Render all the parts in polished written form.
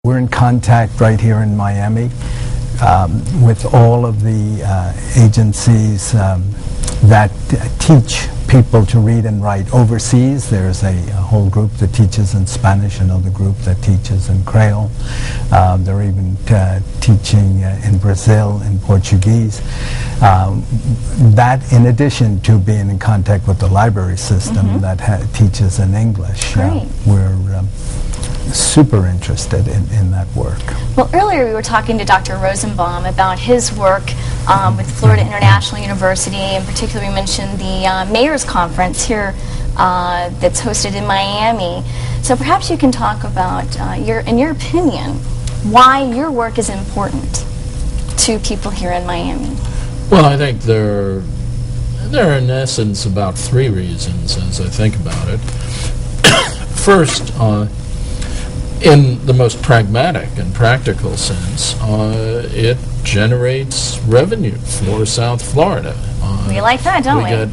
We're in contact right here in Miami with all of the agencies that teach people to read and write overseas. There's a whole group that teaches in Spanish, another group that teaches in Creole. They're even teaching in Brazil in Portuguese. That, in addition to being in contact with the library system that teaches in English. We're super interested in that work. Well, earlier we were talking to Dr. Rosenbaum about his work with Florida International University. In particular, we mentioned the Mayor's Conference here that's hosted in Miami. So perhaps you can talk about, in your opinion, why your work is important to people here in Miami. Well, I think there are in essence about three reasons as I think about it. First, in the most pragmatic and practical sense, it generates revenue for South Florida. We like that, don't we? We got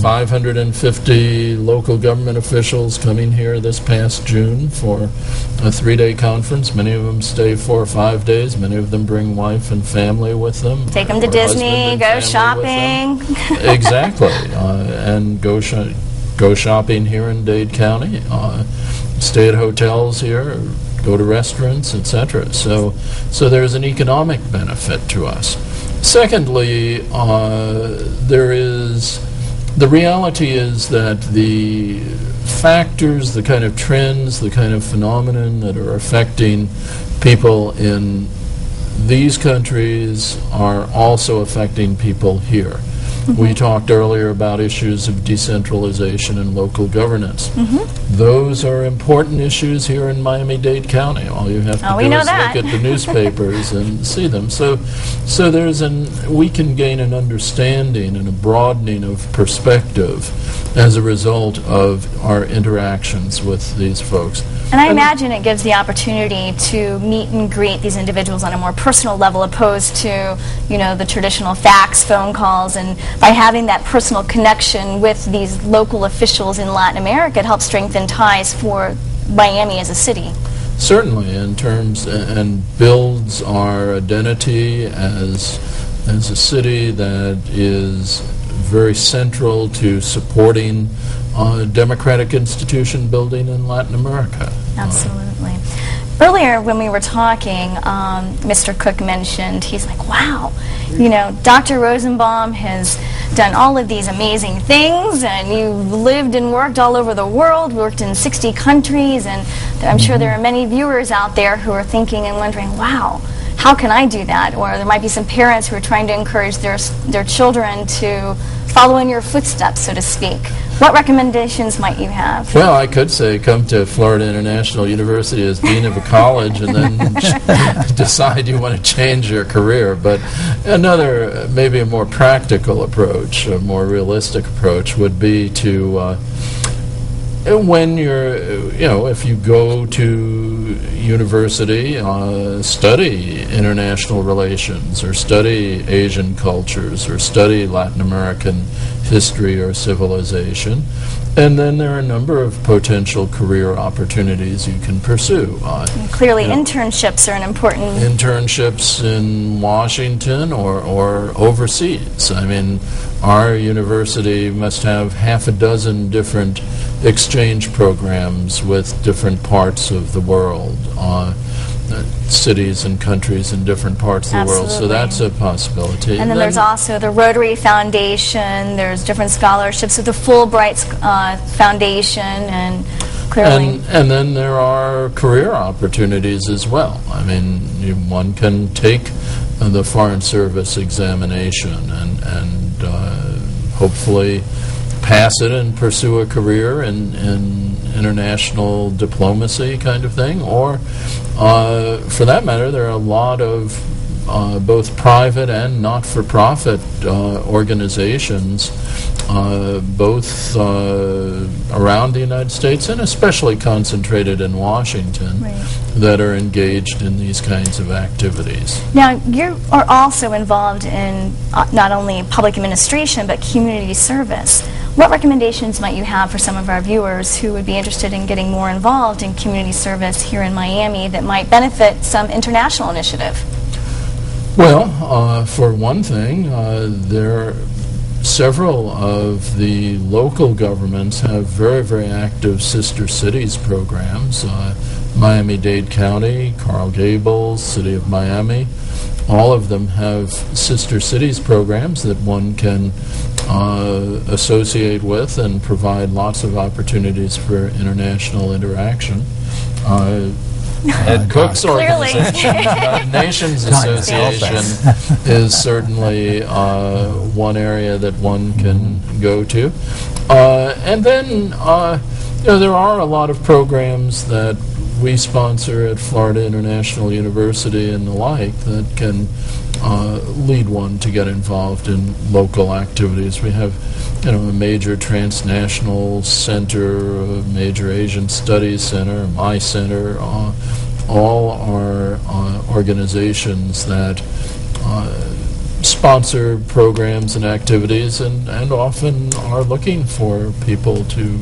550 local government officials coming here this past June for a 3-day conference. Many of them stay 4 or 5 days. Many of them bring wife and family with them. Take them to Disney, go shopping. Exactly. And go shopping here in Dade County. Stay at hotels here, go to restaurants, etc. So there's an economic benefit to us. Secondly, the reality is that the factors, the kind of trends, the kind of phenomenon that are affecting people in these countries are also affecting people here. We talked earlier about issues of decentralization and local governance. Those are important issues here in Miami-Dade County. All you have to do is look at the newspapers and see them. So we can gain an understanding and a broadening of perspective as a result of our interactions with these folks. And I imagine it gives the opportunity to meet and greet these individuals on a more personal level, opposed to, the traditional fax, phone calls. And by having that personal connection with these local officials in Latin America, it helps strengthen ties for Miami as a city. Certainly, in terms, and builds our identity as a city that is very central to supporting democratic institution building in Latin America. Absolutely. Earlier when we were talking, Mr. Cooke mentioned, he's like, wow, Dr. Rosenbaum has done all of these amazing things, and you've lived and worked all over the world, worked in 60 countries, and I'm sure there are many viewers out there who are thinking and wondering, wow, how can I do that? Or there might be some parents who are trying to encourage their children to follow in your footsteps, so to speak. What recommendations might you have? Well, I could say come to Florida International University as dean of a college and then decide you want to change your career. But another, maybe a more practical approach, a more realistic approach would be to, when you're, if you go to university, study international relations or study Asian cultures or study Latin American history or civilization. And then there are a number of potential career opportunities you can pursue. Clearly internships are an important... Internships in Washington or overseas. I mean, our university must have half a dozen different exchange programs with different parts of the world. Cities and countries in different parts of the world, so that's a possibility. And then there's also the Rotary Foundation, there's different scholarships with the Fulbright Foundation, and clearly... And then there are career opportunities as well. I mean, one can take the Foreign Service examination and hopefully pass it and pursue a career in international diplomacy kind of thing, or for that matter, there are a lot of both private and not-for-profit organizations, both around the United States and especially concentrated in Washington, that are engaged in these kinds of activities. Now, you are also involved in not only public administration, but community service. What recommendations might you have for some of our viewers who would be interested in getting more involved in community service here in Miami that might benefit some international initiative? Well, for one thing, several of the local governments have very, very active sister cities programs. Miami-Dade County, Coral Gables, City of Miami, all of them have sister cities programs that one can associate with and provide lots of opportunities for international interaction. Ed Cooke's organization, United Nations Association, is certainly one area that one can go to. And then, there are a lot of programs that we sponsor at Florida International University and the like that can lead one to get involved in local activities. We have, a major transnational center, a major Asian Studies Center, my center. All are organizations that sponsor programs and activities and often are looking for people to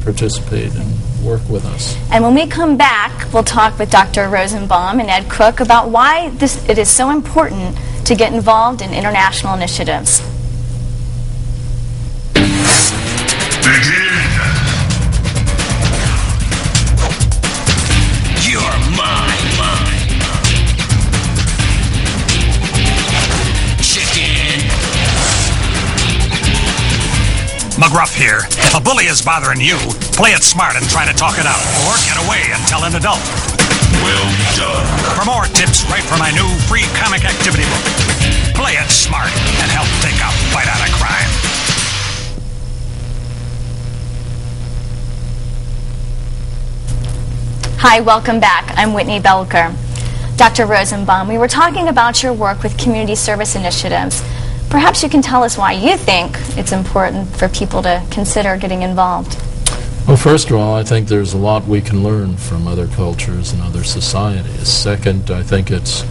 participate and work with us. And when we come back, we'll talk with Dr. Rosenbaum and Ed Cooke about why it is so important to get involved in international initiatives. Begin! You're mine. Chicken! McGruff here. If a bully is bothering you, play it smart and try to talk it out. Or get away and tell an adult. Well done. For more tips, write for my new free comic activity book. Play it smart and help take a bite out of crime. Hi, welcome back. I'm Whitney Belker. Dr. Rosenbaum, we were talking about your work with community service initiatives. Perhaps you can tell us why you think it's important for people to consider getting involved. Well, first of all, I think there's a lot we can learn from other cultures and other societies. Second, I think it's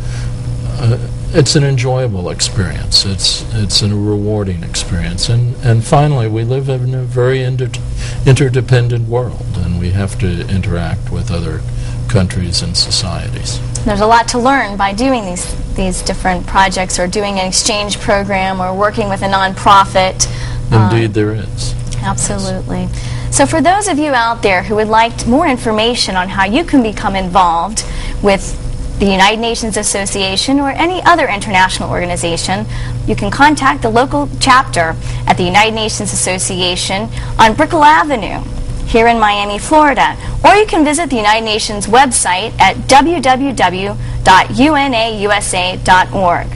an enjoyable experience. It's a rewarding experience. And finally, we live in a very interdependent world, and we have to interact with other countries and societies. There's a lot to learn by doing these different projects or doing an exchange program or working with a nonprofit. Indeed, there is. Absolutely. So for those of you out there who would like more information on how you can become involved with the United Nations Association or any other international organization, you can contact the local chapter at the United Nations Association on Brickell Avenue here in Miami, Florida. Or you can visit the United Nations website at www.unausa.org.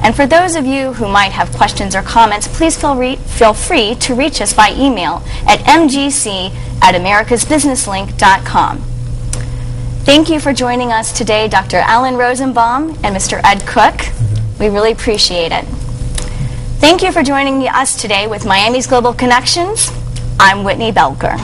And for those of you who might have questions or comments, please feel free to reach us by email at mgc@americasbusinesslink.com. Thank you for joining us today, Dr. Allan Rosenbaum and Mr. Ed Cooke. We really appreciate it. Thank you for joining us today with Miami's Global Connections. I'm Whitney Belker.